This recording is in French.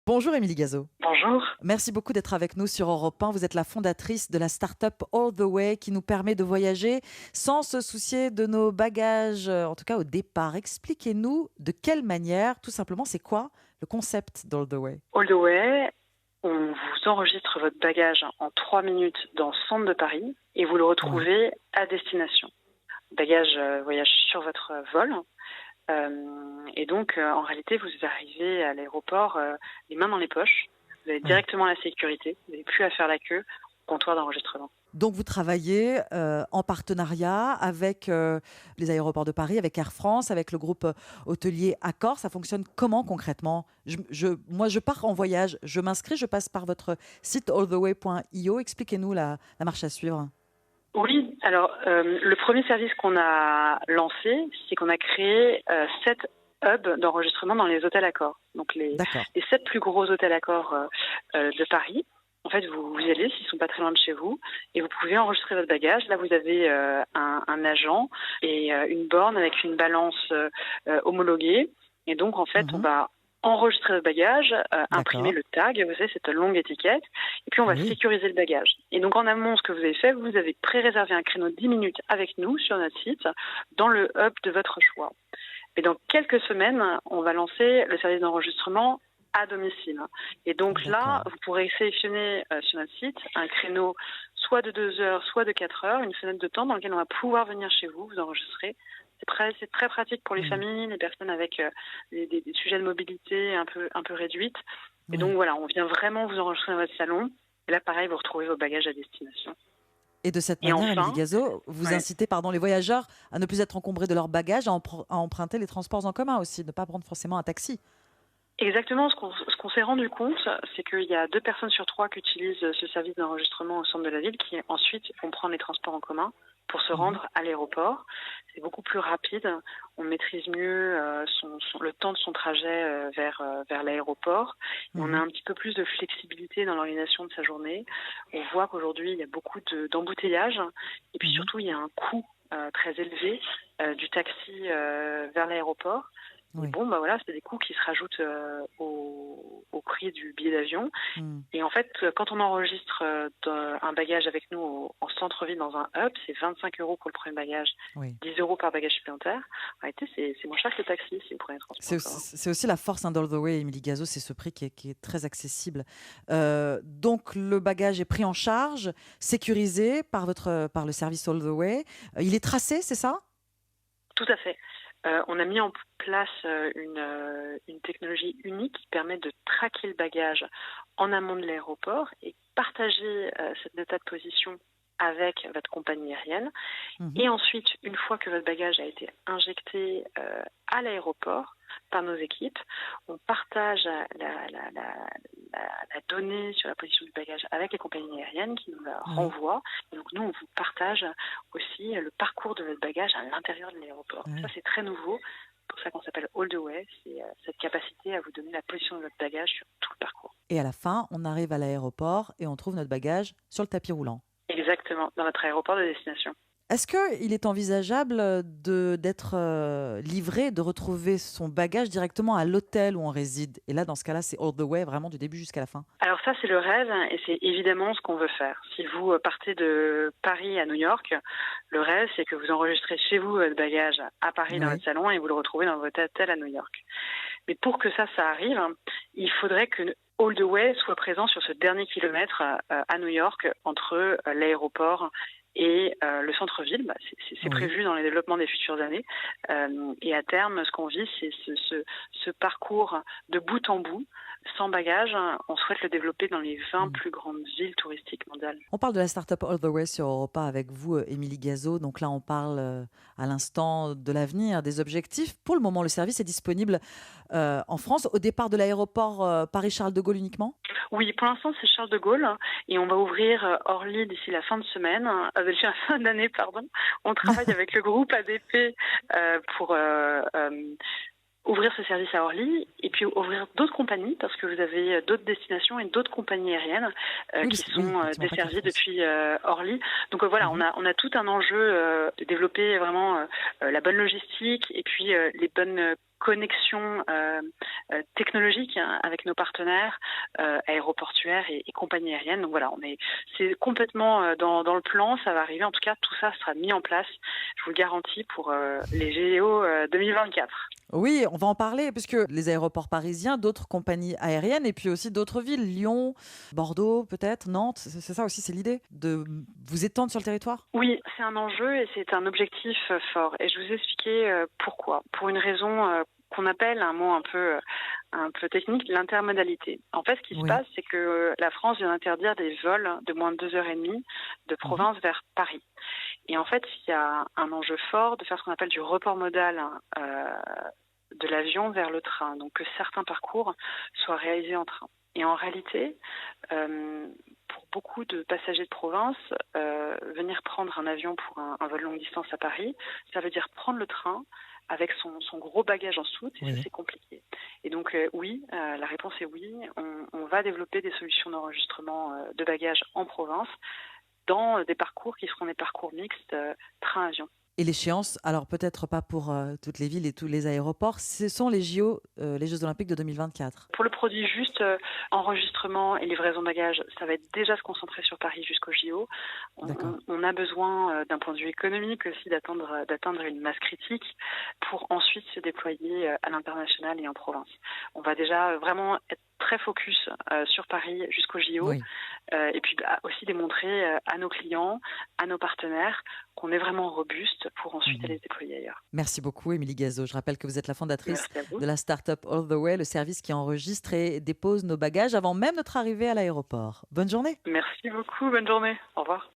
Bonjour Émilie Gazo. Bonjour. Merci beaucoup d'être avec nous sur Europe 1. Vous êtes la fondatrice de la start-up All the Way qui nous permet de voyager sans se soucier de nos bagages, en tout cas au départ. Expliquez-nous de quelle manière, tout simplement, c'est quoi le concept d'All the Way? All the way, on vous enregistre votre bagage en 3 minutes dans le centre de Paris et vous le Oui. retrouvez à destination. Le bagage voyage sur votre vol. Et donc, en réalité, vous arrivez à l'aéroport les mains dans les poches. Vous avez Oui. directement la sécurité. Vous n'avez plus à faire la queue au comptoir d'enregistrement. Donc vous travaillez en partenariat avec les aéroports de Paris, avec Air France, avec le groupe hôtelier Accor. Ça fonctionne comment concrètement? Moi, je pars en voyage, je m'inscris, je passe par votre site alltheway.io. Expliquez-nous la marche à suivre. Oui, alors le premier service qu'on a lancé, c'est qu'on a créé 7 hubs d'enregistrement dans les hôtels Accor. Donc D'accord. les 7 plus gros hôtels Accor de Paris. En fait, vous y allez s'ils ne sont pas très loin de chez vous et vous pouvez enregistrer votre bagage. Là, vous avez un agent et une borne avec une balance homologuée. Et donc, en fait, on Mhm. va enregistrer votre bagage, imprimer D'accord. le tag, vous savez, cette longue étiquette, et puis on va Oui. sécuriser le bagage. Et donc, en amont, ce que vous avez fait, vous avez pré-réservé un créneau de 10 minutes avec nous sur notre site dans le hub de votre choix. Et dans quelques semaines, on va lancer le service d'enregistrement à domicile. Et donc là, D'accord. vous pourrez sélectionner sur notre site un créneau soit de 2 heures, soit de 4 heures, une fenêtre de temps dans laquelle on va pouvoir venir chez vous, vous enregistrer. C'est très pratique pour les Hmm. familles, les personnes avec des sujets de mobilité un peu réduites. Et donc Oui. voilà, on vient vraiment vous enregistrer dans votre salon. Et là, pareil, vous retrouvez vos bagages à destination. Et de cette Et manière, Émilie enfin, Gazo, vous ouais, incitez les voyageurs à ne plus être encombrés de leurs bagages, à emprunter les transports en commun aussi, ne pas prendre forcément un taxi. exactement, ce qu'on s'est rendu compte, c'est qu'il y a 2 personnes sur 3 qui utilisent ce service d'enregistrement au centre de la ville qui ensuite vont prendre les transports en commun pour se Mhm. rendre à l'aéroport. C'est beaucoup plus rapide, on maîtrise mieux le temps de son trajet vers l'aéroport et on a Mhm. un petit peu plus de flexibilité dans l'organisation de sa journée. On voit qu'aujourd'hui, il y a beaucoup d'embouteillages et puis Mhm. surtout, il y a un coût très élevé du taxi vers l'aéroport. Et Oui. bon, bah voilà, c'est des coûts qui se rajoutent au prix du billet d'avion. Mm. Et en fait, quand on enregistre un bagage avec nous en centre-ville dans un hub, c'est 25 € pour le premier bagage, Oui. 10 € par bagage supplémentaire. En réalité, c'est moins cher que le taxi si vous prenez le transport en commun. C'est aussi la force d'All the Way, Emily Gazo, c'est ce prix qui est très accessible. Donc le bagage est pris en charge, sécurisé par le service All the Way. Il est tracé, c'est ça? Tout à fait. On a mis en place une technologie unique qui permet de traquer le bagage en amont de l'aéroport et partager cette état de position avec votre compagnie aérienne. Mhm. Et ensuite, une fois que votre bagage a été injecté à l'aéroport par nos équipes, on partage la donnée sur la position du bagage avec les compagnies aériennes qui nous la Oui. renvoient. Et donc nous, on vous partage aussi le parcours de votre bagage à l'intérieur de l'aéroport. Ça, Oui. c'est très nouveau. C'est pour ça qu'on s'appelle All the Way. C'est cette capacité à vous donner la position de votre bagage sur tout le parcours. Et à la fin, on arrive à l'aéroport et on trouve notre bagage sur le tapis roulant. Exactement, dans notre aéroport de destination. Est-ce qu'il est envisageable d'être livré, de retrouver son bagage directement à l'hôtel où on réside? Et là, dans ce cas-là, c'est all the way, vraiment du début jusqu'à la fin. Alors ça, c'est le rêve et c'est évidemment ce qu'on veut faire. Si vous partez de Paris à New York, le rêve, c'est que vous enregistrez chez vous votre bagage à Paris dans votre Oui. salon et vous le retrouvez dans votre hôtel à New York. Mais pour que ça arrive, il faudrait que All the Way soit présent sur ce dernier kilomètre à New York entre l'aéroport et le centre-ville. Bah, c'est Oui. prévu dans les développements des futures années. Et à terme, ce qu'on vit, c'est ce parcours de bout en bout, sans bagage. On souhaite le développer dans les 20 Mm. plus grandes villes touristiques mondiales. On parle de la startup All the Way sur Europa avec vous, Émilie Gazo. Donc là, on parle à l'instant de l'avenir, des objectifs. Pour le moment, le service est disponible en France, au départ de l'aéroport Paris-Charles de Gaulle uniquement? Oui, pour l'instant, c'est Charles de Gaulle et on va ouvrir Orly d'ici la fin de semaine, d'ici la fin d'année, pardon. On travaille avec le groupe ADP pour ouvrir ce service à Orly et puis ouvrir d'autres compagnies parce que vous avez d'autres destinations et d'autres compagnies aériennes Oui, qui sont effectivement, pas qu'Air desservies France. depuis Orly. Donc voilà, Mhm. on a tout un enjeu de développer vraiment la bonne logistique et puis les bonnes connexions technologiques hein, avec nos partenaires aéroportuaires et compagnies aériennes. Donc voilà, c'est complètement dans le plan, ça va arriver. En tout cas, tout ça sera mis en place, je vous le garantis, pour les JO 2024. Oui, on va en parler, puisque les aéroports parisiens, d'autres compagnies aériennes, et puis aussi d'autres villes, Lyon, Bordeaux, peut-être, Nantes, c'est ça aussi, c'est l'idée, de vous étendre sur le territoire? Oui, c'est un enjeu et c'est un objectif fort. Et je vous expliquer pourquoi. Pour une raison qu'on appelle un mot un peu technique, l'intermodalité. En fait, ce qui se Oui. passe, c'est que la France vient d'interdire des vols de moins de 2 heures et demie de Mhm. province vers Paris. Et en fait, il y a un enjeu fort de faire ce qu'on appelle du report modal de l'avion vers le train, donc que certains parcours soient réalisés en train. Et en réalité, pour beaucoup de passagers de province, venir prendre un avion pour un vol longue distance à Paris, ça veut dire prendre le train avec son gros bagage en soute, et ça Oui. c'est compliqué. Et donc oui, la réponse est oui, on va développer des solutions d'enregistrement de bagages en province dans des parcours qui seront des parcours mixtes train-avion. Et l'échéance, alors peut-être pas pour toutes les villes et tous les aéroports, ce sont les JO, les Jeux Olympiques de 2024. Pour le produit juste enregistrement et livraison de bagages, ça va être déjà se concentrer sur Paris jusqu'au JO. D'accord. On a besoin, d'un point de vue économique aussi, d'atteindre une masse critique pour ensuite se déployer à l'international et en province. On va déjà vraiment être très focus sur Paris jusqu'au JO Oui. et puis aussi démontrer à nos clients, à nos partenaires qu'on est vraiment robuste pour ensuite Mhm. aller se déployer ailleurs. Merci beaucoup, Émilie Gazo. Je rappelle que vous êtes la fondatrice Merci à vous. de la start-up All the Way, le service qui enregistre et dépose nos bagages avant même notre arrivée à l'aéroport. Bonne journée. Merci beaucoup. Bonne journée. Au revoir.